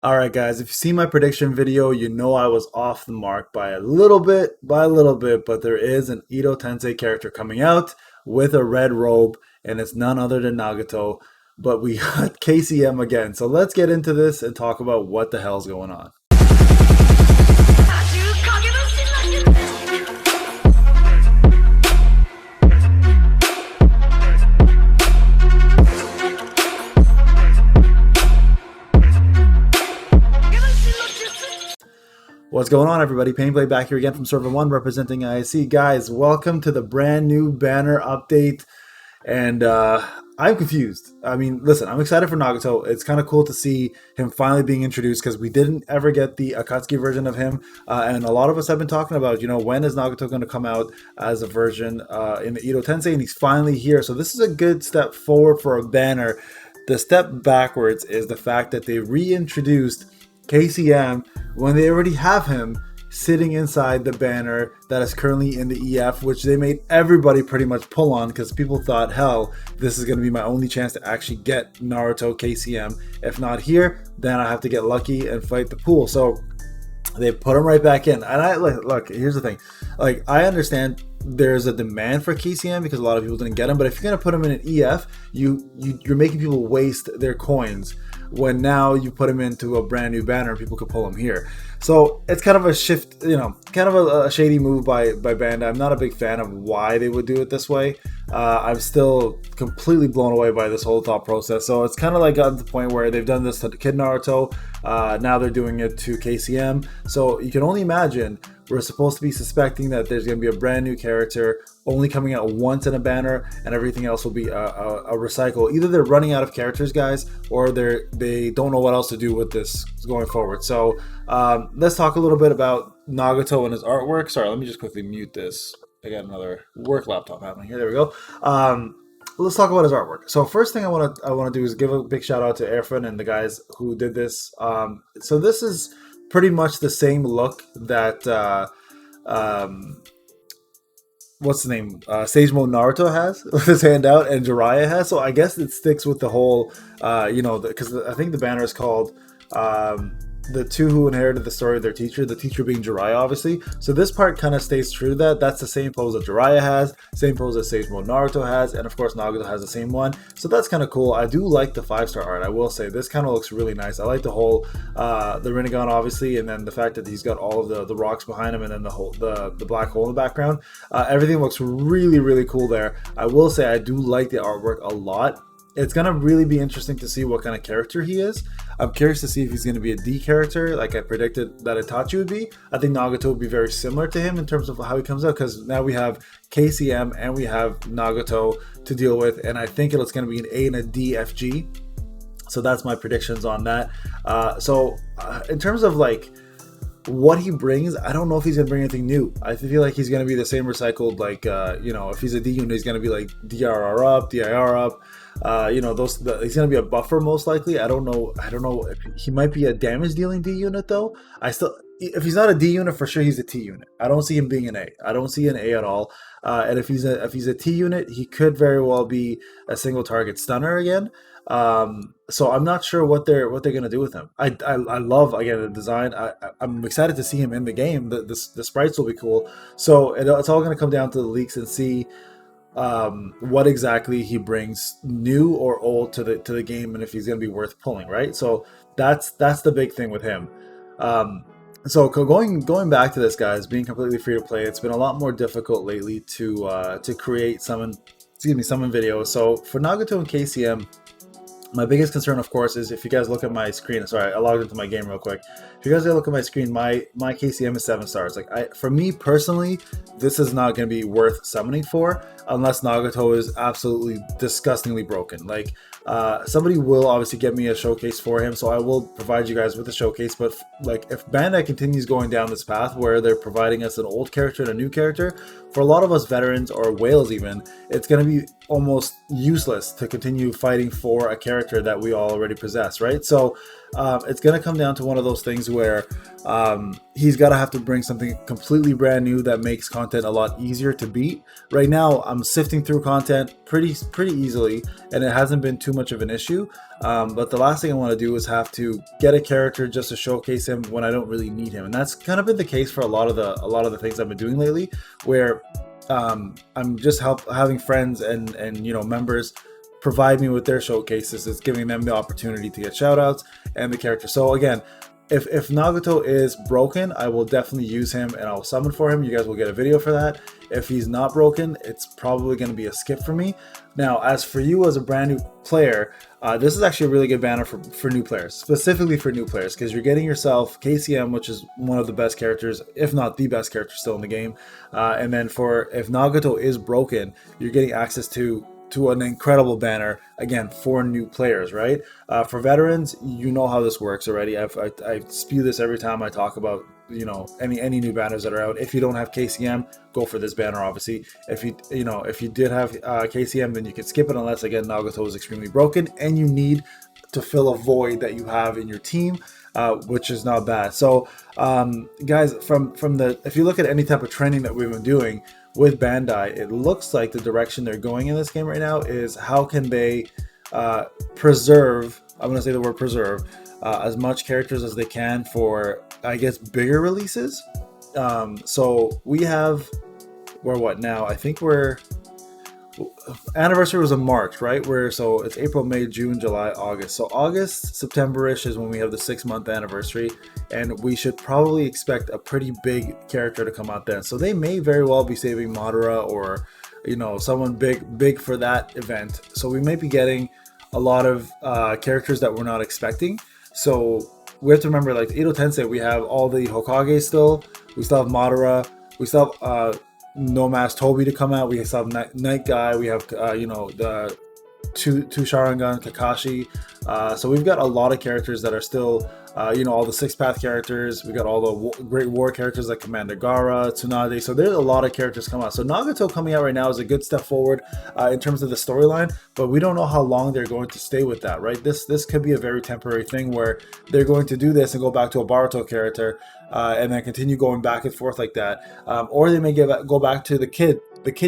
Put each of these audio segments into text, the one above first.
All right, guys, if you see my prediction video, you know I was off the mark by a little bit, but there is an Ito Tensei character coming out with a red robe, and it's none other than Nagato. But we got KCM again. So let's get into this and talk about what the hell's going on. What's going on, everybody? Payneblade back here again from Server 1 representing ISC. Guys, welcome to the brand new banner update. And I'm confused. I mean, listen, I'm excited for Nagato. It's kind of cool to see him finally being introduced because we didn't ever get the Akatsuki version of him. And a lot of us have been talking about, when is Nagato going to come out as a version in the Ito Tensei? And he's finally here. So this is a good step forward for a banner. The step backwards is the fact that they reintroduced KCM when they already have him sitting inside the banner that is currently in the EF, which they made everybody pretty much pull on because people thought, hell, this is going to be my only chance to actually get Naruto KCM. If not here, then I have to get lucky and fight the pool. So they put him right back in. And I look, here's the thing. I understand there's a demand for KCM because a lot of people didn't get him, but if you're going to put him in an EF, you're making people waste their coins when now you put him into a brand new banner and people could pull him here. So it's kind of a shift, kind of a shady move by Bandai. I'm not a big fan of why they would do it this way. I'm still completely blown away by this whole thought process. So it's kind of like gotten to the point where they've done this to Kid Naruto. Now they're doing it to KCM. So you can only imagine we're supposed to be suspecting that there's going to be a brand new character only coming out once in a banner and everything else will be a recycle. Either they're running out of characters, guys, or they don't know what else to do with this going forward. So let's talk a little bit about Nagato and his artwork. Sorry, let me just quickly mute this. I got another work laptop happening here. There we go. Let's talk about his artwork. So first thing I want to do is give a big shout out to Erfan and the guys who did this. So this is pretty much the same look that what's the name? Sage Mode Naruto has with his hand out and Jiraiya has. So I guess it sticks with the whole, because I think the banner is called the two who inherited the story of their teacher, the teacher being Jiraiya, obviously. So this part kind of stays true to that. That's the same pose that Jiraiya has, same pose that Sage Mode Naruto has, and of course Nagato has the same one. So that's kind of cool. I do like the 5-star art, I will say. This kind of looks really nice. I like the whole, the Rinnegan, obviously, and then the fact that he's got all of the rocks behind him and then the black hole in the background. Everything looks really, really cool there. I will say I do like the artwork a lot. It's going to really be interesting to see what kind of character he is. I'm curious to see if he's going to be a D character like I predicted that Itachi would be. I think Nagato would be very similar to him in terms of how he comes out because now we have KCM and we have Nagato to deal with, and I think it's going to be an A and a D FG. So that's my predictions on that. In terms of what he brings, I don't know if he's gonna bring anything new. I feel like he's gonna be the same recycled, if he's a D unit, he's gonna be like DRR up, DIR up. He's gonna be a buffer most likely. I don't know if he might be a damage dealing D unit though. If he's not a D unit, for sure he's a T unit. I don't see him being an A. I don't see an A at all. And if he's a T unit, he could very well be a single target stunner again. So I'm not sure what they're gonna do with him. I love, again, the design. I'm excited to see him in the game. The sprites will be cool. So it's all gonna come down to the leaks and see what exactly he brings new or old to the game, and if he's gonna be worth pulling, right? So that's the big thing with him. So going back to this, guys, being completely free to play, it's been a lot more difficult lately to create summon videos. So for Nagato and KCM, my biggest concern, of course, is if you guys look at my screen. Sorry, I logged into my game real quick. If you guys look at my screen, my KCM is 7 stars. For me personally, this is not going to be worth summoning for unless Nagato is absolutely disgustingly broken. Somebody will obviously get me a showcase for him, so I will provide you guys with a showcase. But if Bandai continues going down this path where they're providing us an old character and a new character, for a lot of us veterans or whales even, it's going to be almost useless to continue fighting for a character that we already possess, right? So it's going to come down to one of those things where he's got to have to bring something completely brand new that makes content a lot easier to beat. Right now, I'm sifting through content pretty easily, and it hasn't been too much of an issue. But the last thing I want to do is have to get a character just to showcase him when I don't really need him, and that's kind of been the case for a lot of the things I've been doing lately, where I'm just having friends and members provide me with their showcases. It's giving them the opportunity to get shout outs and the character. So again, if Nagato is broken, I will definitely use him and I'll summon for him. You guys will get a video for that. If he's not broken, it's probably going to be a skip for me. Now, as for you as a brand new player, this is actually a really good banner for new players, specifically for new players, because you're getting yourself KCM, which is one of the best characters, if not the best character still in the game. And then if Nagato is broken, you're getting access to an incredible banner, again, for new players, right? For veterans, you know how this works already. I spew this every time I talk about any new banners that are out. If you don't have KCM, go for this banner, obviously. If you did have KCM, then you can skip it, unless again Nagato is extremely broken and you need to fill a void that you have in your team, which is not bad. So guys, if you look at any type of trending that we've been doing with Bandai, it looks like the direction they're going in this game right now is how can they preserve, I'm going to say the word preserve, as much characters as they can for, I guess, bigger releases. So we have, we're what now? I think anniversary was in March, right? So it's April, May, June, July, August. So August, September-ish is when we have the 6-month anniversary, and we should probably expect a pretty big character to come out then. So they may very well be saving Madara or someone big for that event. So we may be getting a lot of characters that we're not expecting. So we have to remember, like Edo Tensei, we have all the HOKAGE still. We still have Madara. We still have No Mask Toby to come out. We still have Night Guy. We have the two Sharingan Kakashi. So we've got a lot of characters that are still all the 6-path characters. We got all the great war characters like Commander Gaara, Tsunade. So there's a lot of characters come out. So Nagato coming out right now is a good step forward in terms of the storyline, but we don't know how long they're going to stay with that, right? This could be a very temporary thing where they're going to do this and go back to a Boruto character and then continue going back and forth like that, or they may go back to the kid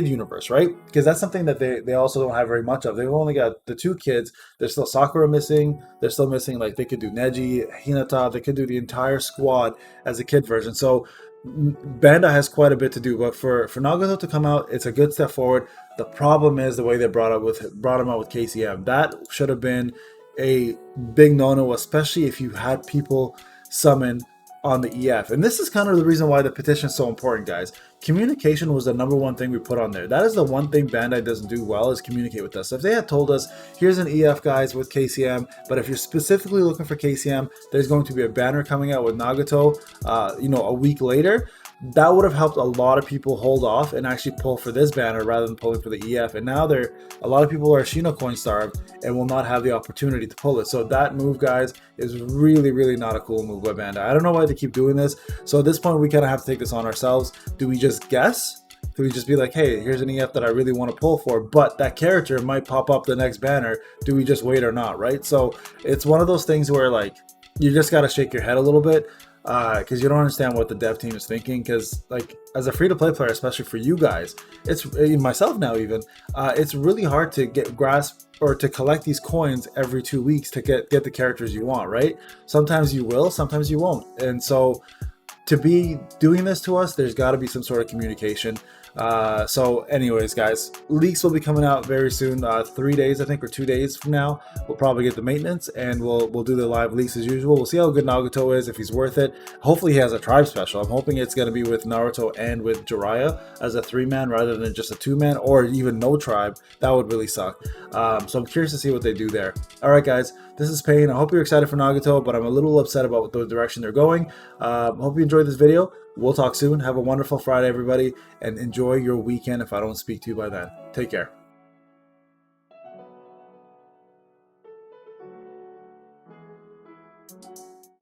universe, right? Because that's something that they also don't have very much of. They've only got the 2 kids. There's still Sakura missing. They're still missing, like, they could do Neji, Hinata. They could do the entire squad as a kid version. So Bandai has quite a bit to do, but for Nagato to come out, it's a good step forward. The problem is the way they brought him out with KCM. That should have been a big no-no, especially if you had people summon on the EF. And this is kind of the reason why the petition is so important, guys. Communication was the #1 thing we put on there. That is the one thing Bandai doesn't do well, is communicate with us. If they had told us, here's an EF, guys, with KCM, but if you're specifically looking for KCM, there's going to be a banner coming out with Nagato, a week later, that would have helped a lot of people hold off and actually pull for this banner rather than pulling for the EF. And now a lot of people are Shino coin starved and will not have the opportunity to pull it. So that move, guys, is really, really not a cool move by Bandai. I don't know why they keep doing this. So at this point, we kind of have to take this on ourselves. Do we just guess? Do we just be like, hey, here's an EF that I really want to pull for, but that character might pop up the next banner? Do we just wait or not, right? So it's one of those things where, like, you just got to shake your head a little bit, because you don't understand what the dev team is thinking. Because, like, as a free-to-play player, especially for you guys, it's myself now even, it's really hard to grasp or to collect these coins every 2 weeks to get the characters you want, right? Sometimes you will, sometimes you won't. And so to be doing this to us, there's got to be some sort of communication. So anyways, guys, leaks will be coming out very soon. 3 days, I think, or 2 days from now, we'll probably get the maintenance, and we'll do the live leaks as usual. We'll see how good Nagato is, if he's worth it. Hopefully he has a tribe special. I'm hoping it's going to be with Naruto and with Jiraiya as a 3-man rather than just a 2-man, or even no tribe. That would really suck. So I'm curious to see what they do there. All right, guys, this is Payne. I hope you're excited for Nagato, but I'm a little upset about the direction they're going. Hope you enjoyed this video. We'll talk soon. Have a wonderful Friday, everybody, and enjoy your weekend if I don't speak to you by then. Take care.